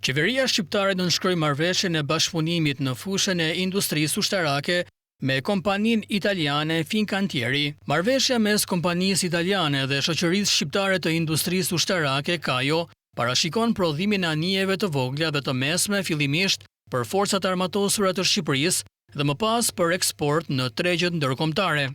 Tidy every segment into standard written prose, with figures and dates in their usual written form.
Qeveria shqiptare do nënshkrojë marrëveshjen e bashkëpunimit në fushën e industrisë ushtarake me kompaninë italiane Fincantieri. Marrëveshja mes kompanisë italiane dhe shoqërisë shqiptare të industrisë ushtarake Kajo parashikon prodhimin e anijeve të vogla dhe të mesme fillimisht për forcat armatosura të Shqipërisë dhe më pas për eksport në tregjet ndërkombëtare.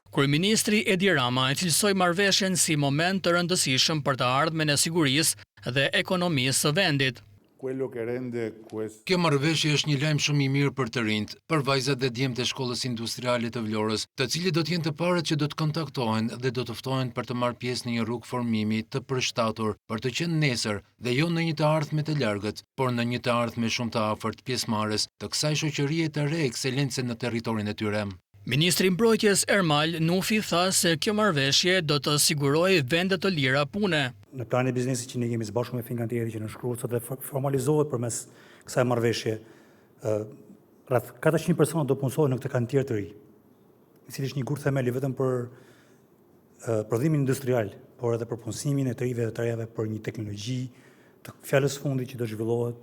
Kryeministri Edi Rama e cilësoi marrëveshjen si moment të rëndësishëm për të ardhmen e sigurisë dhe ekonomisë së vendit. Kjo marrëveshje është një lajm shumë i mirë për të rinjt, për vajzat dhe djemtë e shkollës industriale të Vlorës, të cilët do të jenë të parët që do të kontaktohen dhe do të ftohen për të marrë pjesë në një rrugë formimi të përshtatur për të qenë nesër dhe jo në një të ardhme të largët, por në një të ardhme shumë të afërt pjesëmarrës të kësaj shoqërie të re ekselence në territorin e tyre. Ministri i Mbrojtjes Ermal Nufi tha se kjo marrëveshje do të sigurojë vende të lira pune. Në planin e biznesit që ne kemi së bashku me Fincantieri që nënshkruhet sot dhe formalizohet përmes kësaj marrëveshje, rreth 400 persona do punësohen në këtë kantier të ri, i cili është një gur themeli vetëm për prodhimin industrial, por edhe për punësimin e të rive dhe të rejave për një teknologji të fjalës fundit që do zhvillohet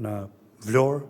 në Vlorë.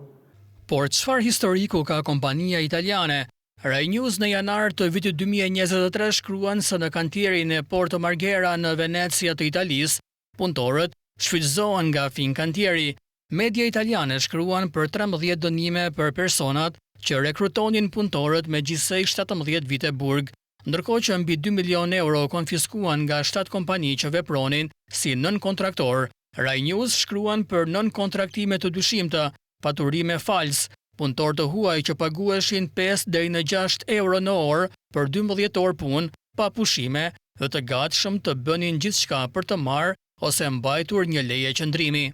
Por çfarë historiku ka kompania italiane? Rai News në janar të vitit 2023 shkruan se në kantierin e Porto Marghera në Venecia të Italisë, punëtorët shfrytëzohen nga Fincantieri. Media italiane shkruan për 13 dënime për personat që rekrutonin punëtorët me gjithsej 17 vite burg, ndërkohë që mbi 2 milion euro konfiskuan nga 7 kompani që vepronin si nën-kontraktor. Rai News shkruan për nën-kontraktime të dyshimta, paturime fals, punëtor të huaj që paguheshin 5 deri në 6 euro në orë për 12 orë punë, pa pushime dhe të gatshëm të bënin gjithçka për të marrë ose mbajtur një leje qëndrimi.